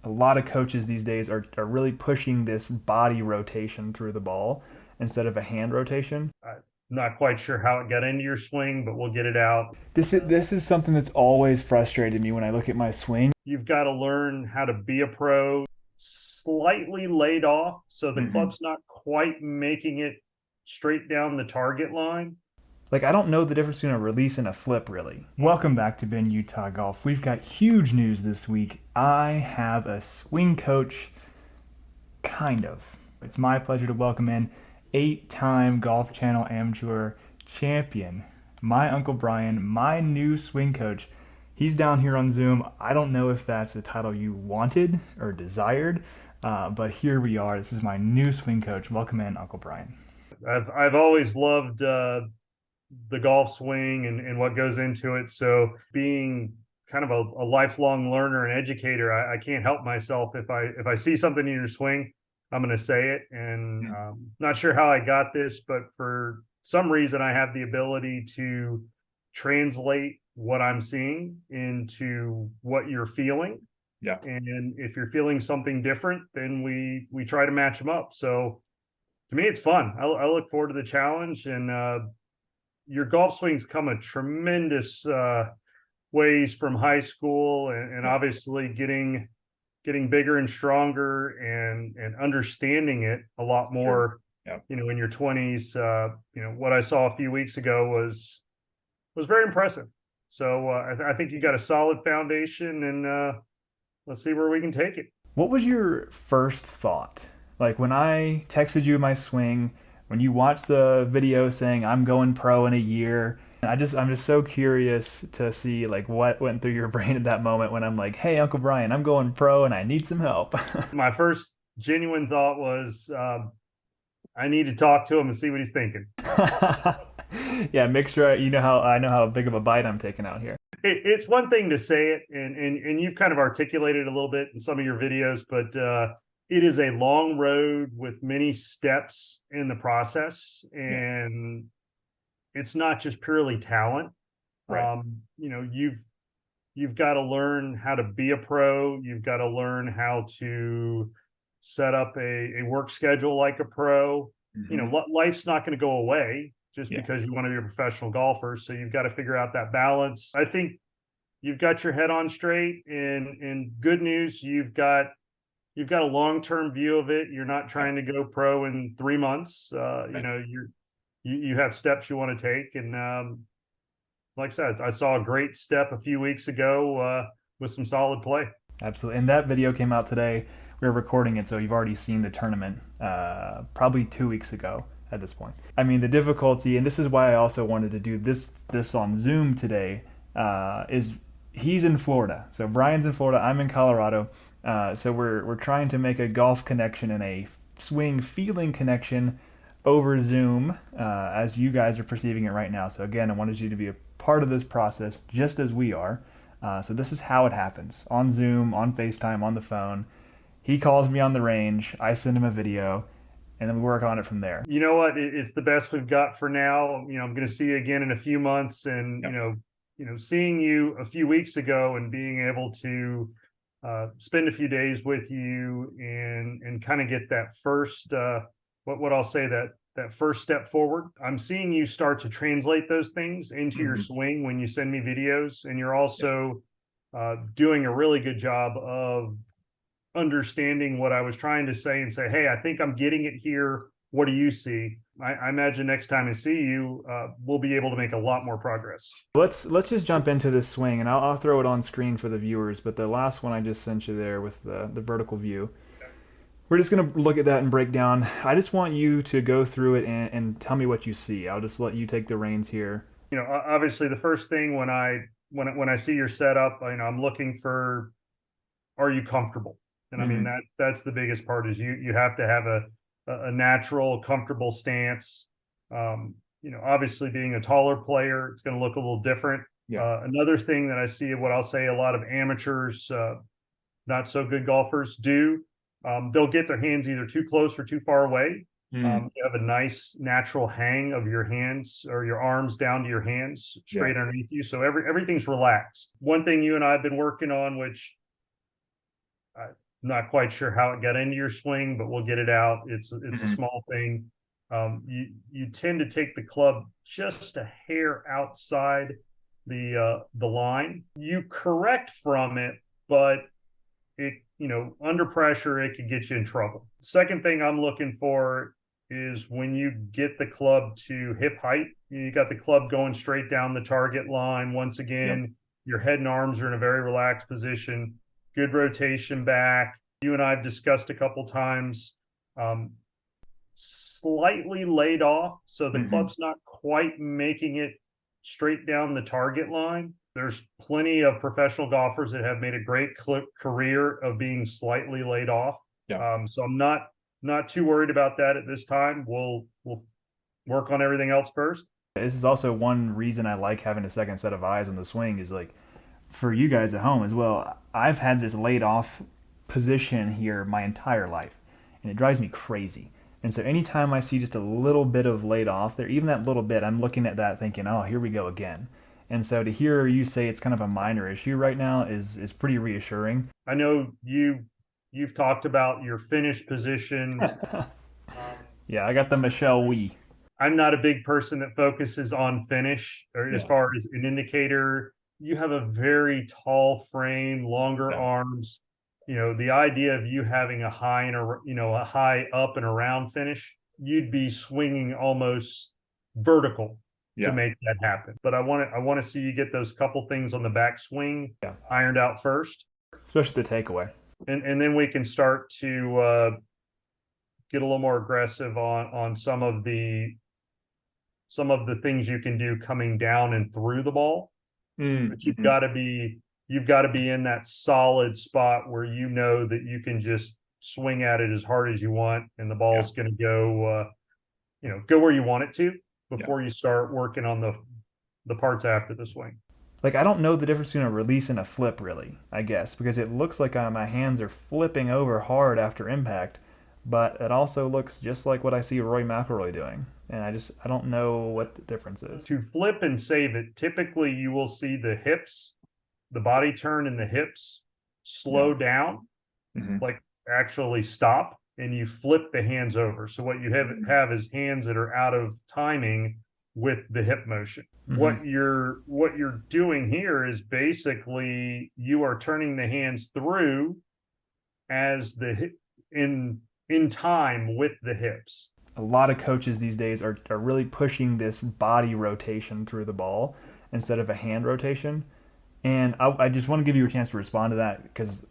a lot of coaches these days are really pushing this body rotation through the ball instead of a hand rotation. I'm not quite sure how it got into your swing, but we'll get it out. This is something that's always frustrated me when I look at my swing. You've got to learn how to be a pro, slightly laid off, so the Mm-hmm. club's not quite making it straight down the target line. Like, I don't know the difference between a release and a flip, really. Welcome back to Ben Utah Golf. We've got huge news this week. I have a swing coach, kind of. It's my pleasure to welcome in 8-time Golf Channel Amateur champion, my Uncle Brian, my new swing coach. He's down here on Zoom. I don't know if that's the title you wanted or desired, but here we are. This is my new swing coach. Welcome in, Uncle Brian. I've always loved the golf swing and what goes into it. So being kind of a lifelong learner and educator, I can't help myself. If I see something in your swing, I'm going to say it. And not sure how I got this, but for some reason, I have the ability to translate what I'm seeing into what you're feeling. Yeah. And if you're feeling something different, then we try to match them up. So to me, it's fun. I look forward to the challenge, and your golf swing's come a tremendous ways from high school, and obviously getting bigger and stronger and understanding it a lot Sure. more. Yeah. In your 20s, what I saw a few weeks ago was very impressive. So I think you got a solid foundation, and let's see where we can take it. What was your first thought? Like when I texted you my swing, when you watched the video saying I'm going pro in a year, I'm just so curious to see like what went through your brain at that moment when I'm like, "Hey, Uncle Brian, I'm going pro and I need some help." My first genuine thought was I need to talk to him and see what he's thinking. Yeah, make sure you know how I know how big of a bite I'm taking out here. It's one thing to say it, and you've kind of articulated a little bit in some of your videos, but it is a long road with many steps in the process, Yeah. and it's not just purely talent. Right. You've got to learn how to be a pro. You've got to learn how to set up a work schedule like a pro. Hmm. Life's not going to go away just Yeah. because you want to be a professional golfer. So you've got to figure out that balance. I think you've got your head on straight, and good news, you've got a long-term view of it. You're not Yeah. trying to go pro in 3 months. Right. You have steps you want to take, and like I said, I saw a great step a few weeks ago with some solid play. Absolutely. And that video came out today. We were recording it, so you've already seen the tournament probably 2 weeks ago at this point. I mean, the difficulty, and this is why I also wanted to do this on Zoom today, is he's in Florida. So Brian's in Florida. I'm in Colorado. So we're trying to make a golf connection and a swing feeling connection over Zoom as you guys are perceiving it right now. So again, I wanted you to be a part of this process just as we are. So this is how it happens on Zoom, on FaceTime, on the phone. He calls me on the range. I send him a video, and then we work on it from there. You know what? It's the best we've got for now. I'm going to see you again in a few months, and Yep. seeing you a few weeks ago and being able to spend a few days with you and kind of get that first what I'll say that first step forward. I'm seeing you start to translate those things into your Mm-hmm. swing when you send me videos, and you're also doing a really good job of understanding what I was trying to say and say, hey, I think I'm getting it here. What do you see? I imagine next time I see you, we'll be able to make a lot more progress. Let's just jump into this swing, and I'll throw it on screen for the viewers. But the last one I just sent you there with the vertical view, we're just gonna look at that and break down. I just want you to go through it and tell me what you see. I'll just let you take the reins here. Obviously, the first thing when I see your setup, I'm looking for, are you comfortable? And I mean Mm-hmm. that's the biggest part is you have to have a natural, comfortable stance. Obviously being a taller player, it's going to look a little different. Yeah. Another thing that I see, what I'll say, a lot of amateurs, not so good golfers do, they'll get their hands either too close or too far away. Mm. You have a nice natural hang of your hands or your arms down to your hands Yeah. straight underneath you. So everything's relaxed. One thing you and I have been working on, which Not quite sure how it got into your swing, but we'll get it out. It's a small thing. You tend to take the club just a hair outside the line. You correct from it, but it, under pressure, it could get you in trouble. Second thing I'm looking for is when you get the club to hip height, you got the club going straight down the target line. Once again, your head and arms are in a very relaxed position, good rotation back. You and I have discussed a couple times, slightly laid off. So the club's not quite making it straight down the target line. There's plenty of professional golfers that have made a great career of being slightly laid off. So I'm not too worried about that at this time. We'll work on everything else first. This is also one reason I like having a second set of eyes on the swing, is like for you guys at home as well. I've had this laid off position here my entire life, and it drives me crazy. And so anytime I see just a little bit of laid off there, even that little bit, I'm looking at that thinking, oh, here we go again. And so to hear you say it's kind of a minor issue right now is pretty reassuring. I know you've talked about your finish position. Yeah, I got the Michelle Wee. I'm not a big person that focuses on finish, or as far as an indicator. You have a very tall frame, longer arms. The idea of you having a high and a high up and around finish, you'd be swinging almost vertical to make that happen. But I want to see you get those couple things on the back swing ironed out first, especially the takeaway, and then we can start to get a little more aggressive on some of the things you can do coming down and through the ball. But you've got to be in that solid spot where that you can just swing at it as hard as you want, and the ball's going to go go where you want it to before you start working on the parts after the swing. Like, I don't know the difference between a release and a flip, really, I guess, because it looks like my hands are flipping over hard after impact, but it also looks just like what I see Rory McIlroy doing. And I don't know what the difference is. To flip and save it, typically you will see the hips, the body turn in the hips slow down, like actually stop, and you flip the hands over. So what you have is hands that are out of timing with the hip motion. What you're doing here is basically you are turning the hands through as the hip in time with the hips. A lot of coaches these days are really pushing this body rotation through the ball instead of a hand rotation. And I just want to give you a chance to respond to that, because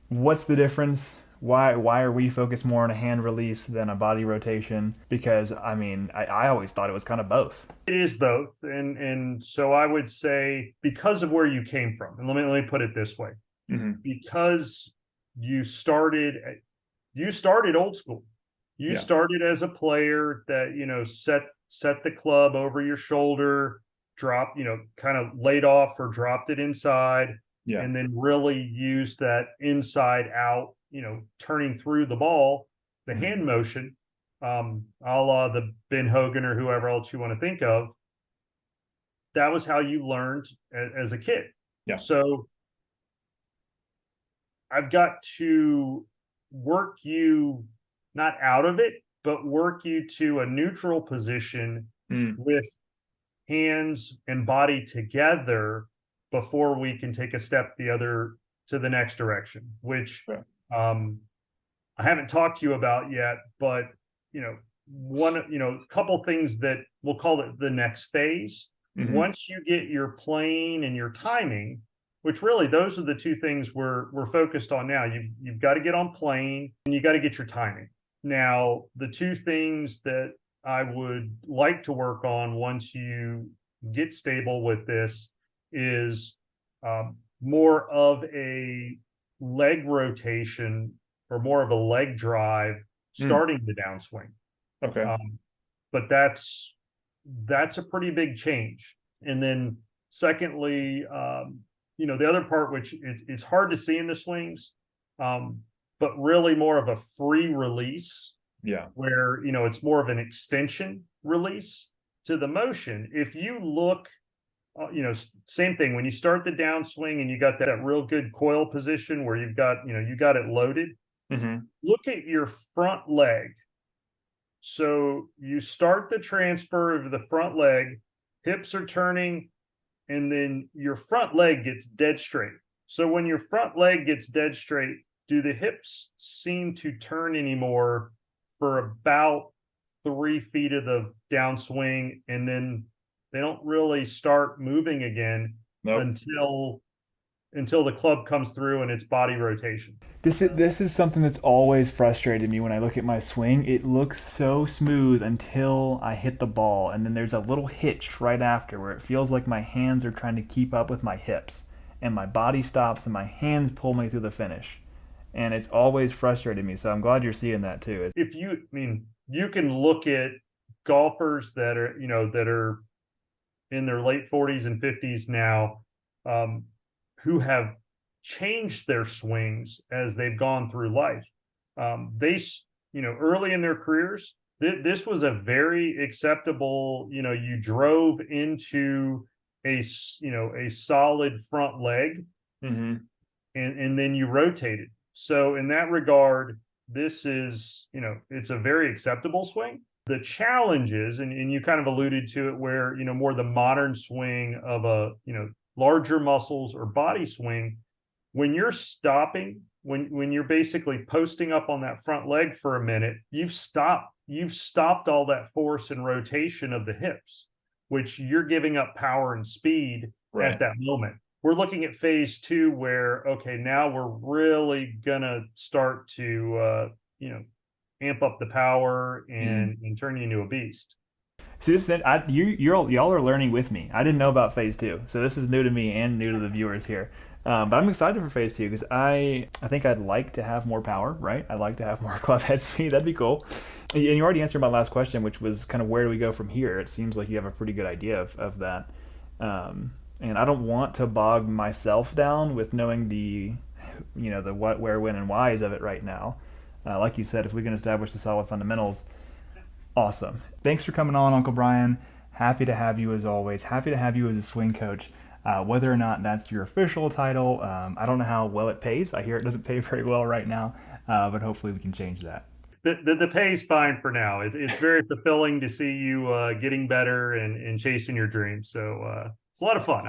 what's the difference? Why are we focused more on a hand release than a body rotation? Because, I always thought it was kind of both. It is both. And so I would say, because of where you came from, and let me put it this way, because you started old school. You started as a player that, set the club over your shoulder, dropped, kind of laid off or dropped it inside, and then really used that inside out, turning through the ball, the hand motion, a la the Ben Hogan or whoever else you want to think of. That was how you learned as a kid. Yeah. So I've got to work you not out of it, but work you to a neutral position with hands and body together before we can take a step to the next direction, which I haven't talked to you about yet, but a couple things that we'll call it the next phase. Once you get your playing and your timing, which really those are the two things we're focused on now. You've got to get on playing and you got to get your timing. Now, the two things that I would like to work on once you get stable with this is more of a leg rotation or more of a leg drive starting the downswing. Okay. But that's a pretty big change. And then secondly, the other part, which it's hard to see in the swings, but really more of a free release. Yeah. Where, it's more of an extension release to the motion. If you look same thing when you start the downswing and you got that real good coil position where you got it loaded. Mm-hmm. Look at your front leg. So you start the transfer of the front leg, hips are turning, and then your front leg gets dead straight. So when your front leg gets dead straight, do the hips seem to turn anymore for about 3 feet of the downswing, and then they don't really start moving again Nope. until the club comes through and it's body rotation. This is something that's always frustrated me when I look at my swing. It looks so smooth until I hit the ball, and then there's a little hitch right after where it feels like my hands are trying to keep up with my hips, and my body stops and my hands pull me through the finish. And it's always frustrated me. So I'm glad you're seeing that too. If you, I mean, you can look at golfers that are in their late 40s and 50s now, who have changed their swings as they've gone through life. Early in their careers, this was a very acceptable, you drove into a solid front leg, Mm-hmm. and then you rotated. So in that regard, this is, it's a very acceptable swing. The challenges, and you kind of alluded to it, where, more the modern swing of a, larger muscles or body swing, when you're stopping, when you're basically posting up on that front leg for a minute, you've stopped all that force and rotation of the hips, which you're giving up power and speed Right. at that moment. We're looking at phase two where, okay, now we're really gonna start to amp up the power and turn you into a beast. See, y'all are learning with me. I didn't know about phase two, so this is new to me and new to the viewers here. But I'm excited for phase two because I think I'd like to have more power, right? I'd like to have more club head speed. That'd be cool. And you already answered my last question, which was kind of where do we go from here? It seems like you have a pretty good idea of that. And I don't want to bog myself down with knowing the what, where, when, and whys of it right now. Like you said, if we can establish the solid fundamentals, awesome. Thanks for coming on, Uncle Brian. Happy to have you as always. Happy to have you as a swing coach. Whether or not that's your official title, I don't know how well it pays. I hear it doesn't pay very well right now, but hopefully we can change that. The pay is fine for now. It's very fulfilling to see you getting better and chasing your dreams. So it's a lot of fun.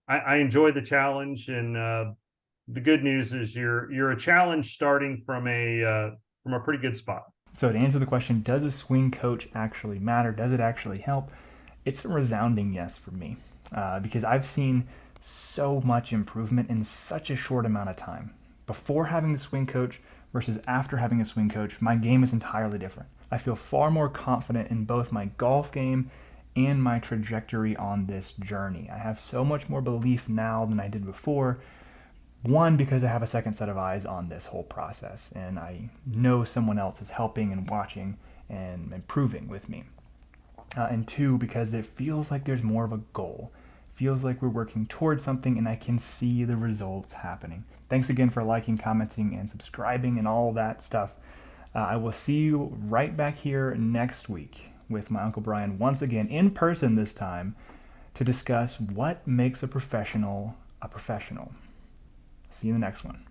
I enjoy the challenge, and the good news is you're a challenge starting from a pretty good spot. So to answer the question, does a swing coach actually matter? Does it actually help? It's a resounding yes for me, because I've seen so much improvement in such a short amount of time. Before having the swing coach versus after having a swing coach, my game is entirely different. I feel far more confident in both my golf game and my trajectory on this journey. I have so much more belief now than I did before. One, because I have a second set of eyes on this whole process, and I know someone else is helping and watching and improving with me. And two, because it feels like there's more of a goal. Feels like we're working towards something and I can see the results happening. Thanks again for liking, commenting, and subscribing and all that stuff. I will see you right back here next week with my Uncle Brian once again in person this time to discuss what makes a professional a professional. See you in the next one.